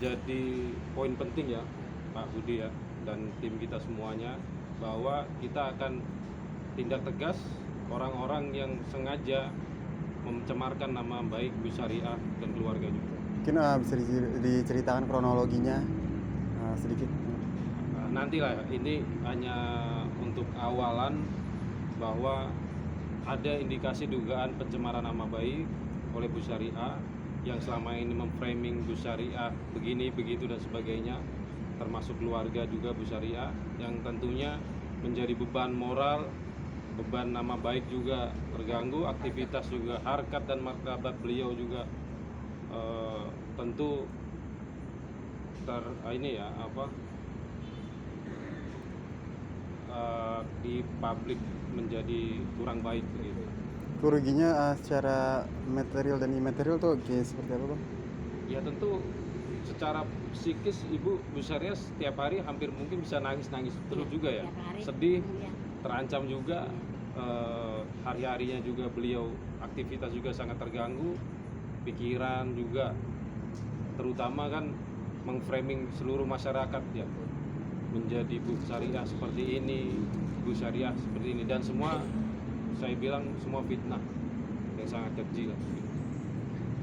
menjadi poin penting ya Pak Budi ya dan tim kita semuanya, bahwa kita akan tindak tegas orang-orang yang sengaja mencemarkan nama baik Bus Syariah dan keluarga juga. Mungkin bisa diceritakan kronologinya sedikit. Nantilah, ini hanya untuk awalan bahwa ada indikasi dugaan pencemaran nama baik oleh Bus Syariah yang selama ini memframing Bus Syariah begini, begitu dan sebagainya, termasuk keluarga juga Bus Syariah, yang tentunya menjadi beban moral, beban nama baik juga terganggu, aktivitas juga, harkat dan martabat beliau juga tentu di publik menjadi kurang baik begitu. Kerugiannya secara material dan imaterial tuh kayak seperti apa Bang? Ya tentu secara psikis Ibu Bus Syariah setiap hari hampir mungkin bisa nangis-nangis terus juga ya, sedih, terancam juga, hari-harinya juga beliau aktivitas juga sangat terganggu, pikiran juga, terutama kan mengframing seluruh masyarakat ya, menjadi Bus Syariah seperti ini, Bus Syariah seperti ini, dan semua saya bilang semua fitnah yang sangat keji lah.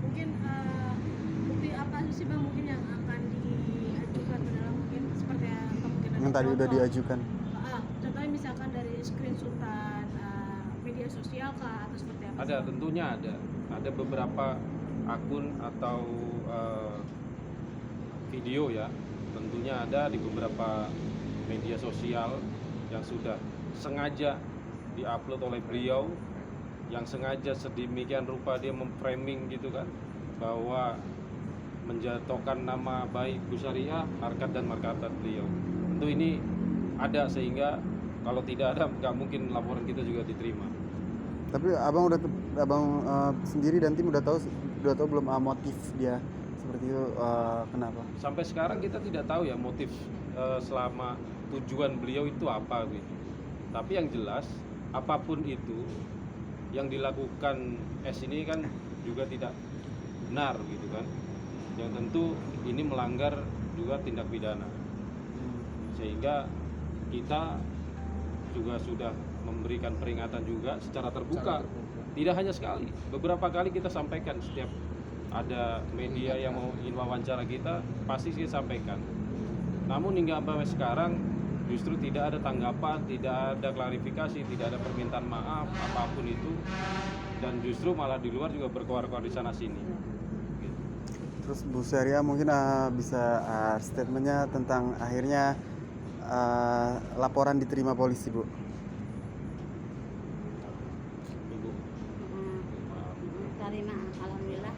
Mungkin bukti apa sih Bang mungkin yang akan diajukan ke dalam, mungkin seperti apa mungkin ada Yang tadi udah diajukan. Contohnya misalkan dari screenshotan media sosial kah atau seperti apa? Ada, tentunya ada beberapa akun atau video ya, tentunya ada di beberapa media sosial yang sudah sengaja diupload oleh beliau, yang sengaja sedemikian rupa dia memframing gitu kan, bahwa menjatuhkan nama baik Bus Syariah, harkat dan martabat beliau. Tentu ini ada, sehingga kalau tidak ada nggak mungkin laporan kita juga diterima. Tapi abang sendiri dan tim udah tahu belum motif dia seperti itu kenapa? Sampai sekarang kita tidak tahu ya motif selama tujuan beliau itu apa gitu. Tapi yang jelas apapun itu yang dilakukan S ini kan juga tidak benar gitu kan. Yang tentu ini melanggar juga tindak pidana. Sehingga kita juga sudah memberikan peringatan juga secara terbuka. Tidak hanya sekali, beberapa kali kita sampaikan, setiap ada media yang mau ingin wawancara kita pasti kita sampaikan. Namun hingga sampai sekarang justru tidak ada tanggapan, tidak ada klarifikasi, tidak ada permintaan maaf apapun itu, dan justru malah di luar juga berkoar-koar di sana sini. Terus Bu Syariah mungkin bisa statementnya tentang akhirnya laporan diterima polisi Bu. Ibu. Terima, alhamdulillah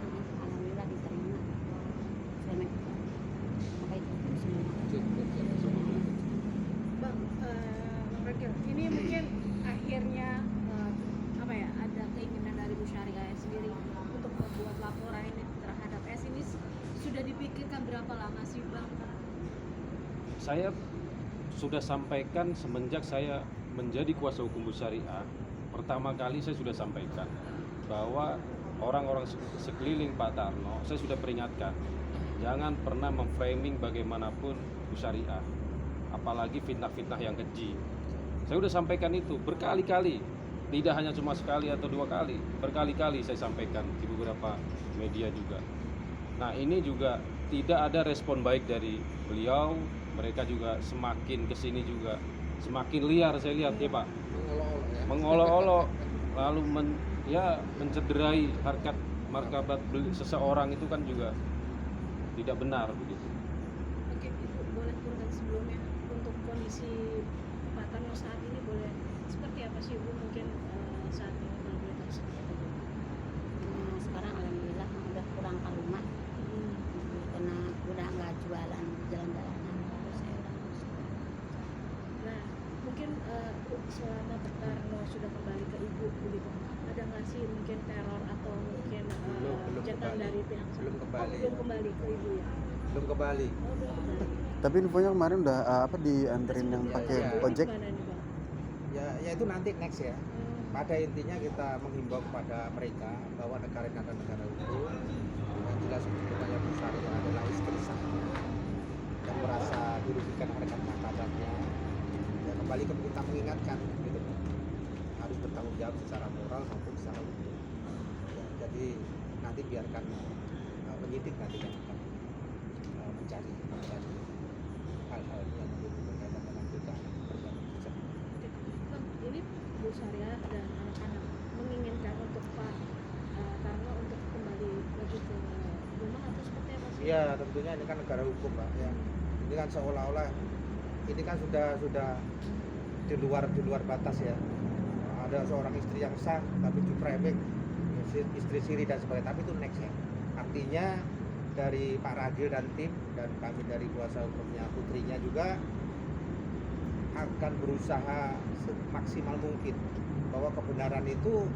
diterima. Bang Ragil, ini mungkin akhirnya ada keinginan dari Bus Syariah sendiri untuk membuat laporan ini terhadap S ini sudah dipikirkan berapa lama sih Bang? Saya sudah sampaikan semenjak saya menjadi kuasa hukum Bus Syariah, pertama kali saya sudah sampaikan bahwa orang-orang sekeliling Pak Tarno, saya sudah peringatkan, jangan pernah memframing bagaimanapun Bus Syariah, apalagi fitnah-fitnah yang keji. Saya sudah sampaikan itu berkali-kali, tidak hanya cuma sekali atau dua kali, berkali-kali saya sampaikan di beberapa media juga. Nah ini juga tidak ada respon baik dari beliau, mereka juga semakin kesini juga semakin liar saya lihat ya Pak, mengolok-olok, lalu mencederai harkat martabat seseorang, itu kan juga tidak benar begitu. Mungkin Ibu boleh turunkan sebelumnya untuk kondisi Pak Tarno saat ini, boleh seperti apa sih Ibu mungkin saat ini kalau boleh tahu seperti apa? Sekarang alhamdulillah udah pulang ke rumah, karena udah nggak jualan jalan-jalanan. Nah mungkin selama Pak Tarno sudah kembali ke Ibu begitu, ada nggak sih mungkin teror atau mungkin jatuh dari pihak belum kembali. belum kembali ke Ibu ya? Belum kembali. Belum kembali. Tapi infonya kemarin udah dianterin yang pakai ojek. Gimana nih Bang? Ya itu nanti next ya. Pada intinya kita menghimbau kepada mereka bahwa negara hukum yang jelas kepada Bus Syariah adalah istri sah. rekan martabatnya. Ya kembali ke kita mengingatkan gitu loh. Harus bertanggung jawab secara moral maupun secara hukum. Ya, jadi nanti biarkan penyidik nanti yang akan mencari hal-hal yang berkaitan dengan dugaan perbuatan tersebut. Bang, ini Bu Syariah dan anak-anak menginginkan untuk Pak Tarno untuk kembali lagi ke rumah atau seperti apa sih? Iya, tentunya ini kan negara hukum, Pak. Ya. Ini kan seolah-olah ini kan sudah di luar batas ya. Ada seorang istri yang sah tapi framing istri siri dan sebagainya, tapi itu next ya. Artinya dari Pak Ragil dan tim dan kami dari kuasa hukumnya putrinya juga akan berusaha semaksimal mungkin bahwa kebenaran itu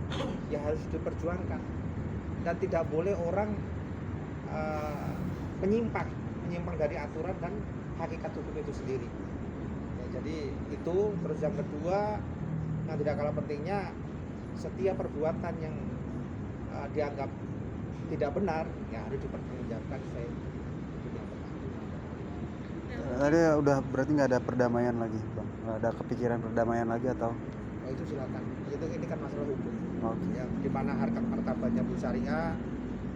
ya harus diperjuangkan dan tidak boleh orang menyimpang dari aturan dan hakikat hukum itu sendiri. Ya, jadi itu terus yang kedua yang tidak kalah pentingnya setiap perbuatan yang dianggap tidak benar ya harus dipertanggungjawabkan sesuai hukum yang berlaku. Tadi udah berarti nggak ada perdamaian lagi, Bang? Nggak ada kepikiran perdamaian lagi atau? Oh, itu silakan. Ini kan masalah hukum. Oke. Ya, di mana harkat martabatnya Bu Syariah,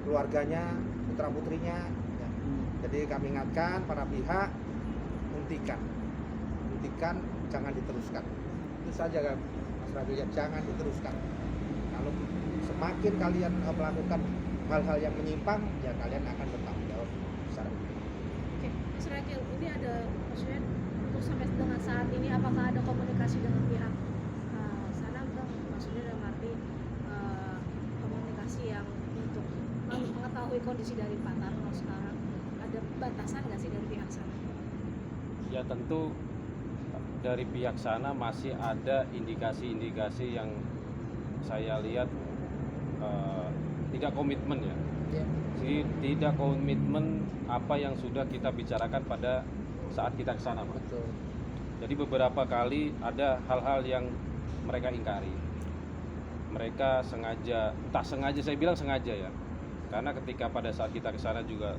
keluarganya, putra putrinya. Ya. Jadi kami ingatkan para pihak hentikan, jangan diteruskan. Itu saja kan, Mas Ragil ya, jangan diteruskan. Kalau semakin kalian melakukan hal-hal yang menyimpang, ya kalian akan bertanggung jawab secara hukum. Oke, Mas Ragil, ini ada maksudnya untuk sampai dengan saat ini apakah ada komunikasi dengan pihak sana, Bang? Maksudnya dalam arti komunikasi yang untuk mengetahui kondisi dari Pak Tarno sekarang, ada batasan nggak sih dari pihak sana? Ya tentu dari pihak sana masih ada indikasi-indikasi yang saya lihat tidak komitmen ya. Ya. Jadi tidak komitmen apa yang sudah kita bicarakan pada saat kita ke sana, Pak. Betul. Jadi beberapa kali ada hal-hal yang mereka ingkari. Mereka sengaja, tak sengaja, saya bilang sengaja ya. Karena ketika pada saat kita ke sana juga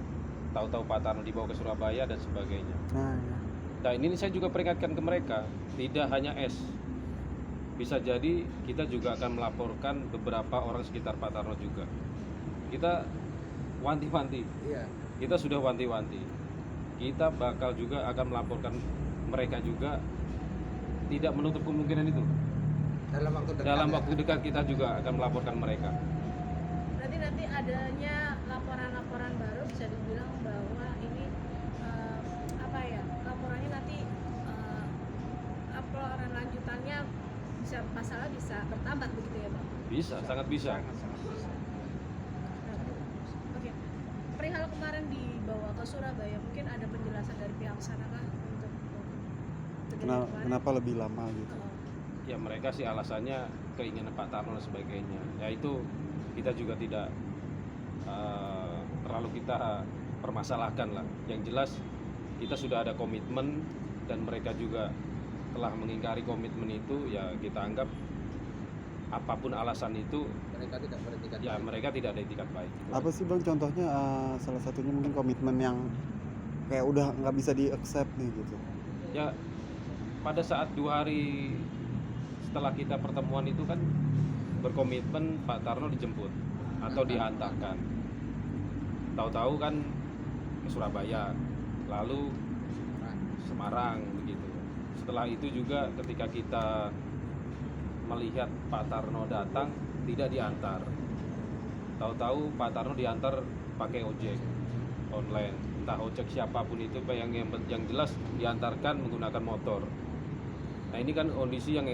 tahu-tahu Pak Tarno dibawa ke Surabaya dan sebagainya. Nah, ya. Nah ini saya juga peringatkan ke mereka, tidak hanya S. Bisa jadi kita juga akan melaporkan beberapa orang sekitar Pak Tarno juga. Kita wanti-wanti, Iya. kita sudah wanti-wanti. Kita bakal juga akan melaporkan mereka juga, tidak menutup kemungkinan itu. Dalam waktu dekat. Dalam ya. waktu dekat kita juga akan melaporkan mereka. Berarti nanti adanya laporan-laporan baru bisa dibilang bahwa ini apa ya, laporannya nanti laporan lanjutannya bisa masalah bisa bertambah begitu ya, Bang? Bisa, sangat bisa. Sangat bisa. Oke. Perihal kemarin dibawa ke Surabaya, mungkin ada penjelasan dari pihak sana kah untuk kejadian kemarin? Kenapa lebih lama gitu? Ya mereka sih alasannya keinginan Pak Tarno dan sebagainya. Ya itu kita juga tidak terlalu kita permasalahkan lah. Yang jelas kita sudah ada komitmen dan mereka juga telah mengingkari komitmen itu, ya kita anggap apapun alasan itu Mereka tidak beretikat ya baik. mereka tidak ada etikat baik. Apa sih, Bang, contohnya salah satunya mungkin komitmen yang kayak udah nggak bisa di-accept nih gitu? Ya pada saat 2 hari setelah kita pertemuan itu kan berkomitmen Pak Tarno dijemput atau diantarkan. Tahu-tahu kan ke Surabaya, lalu Semarang begitu. Setelah itu juga ketika kita melihat Pak Tarno datang tidak diantar. Tahu-tahu Pak Tarno diantar pakai ojek online, entah ojek siapapun itu, yang jelas diantarkan menggunakan motor. Nah ini kan kondisi yang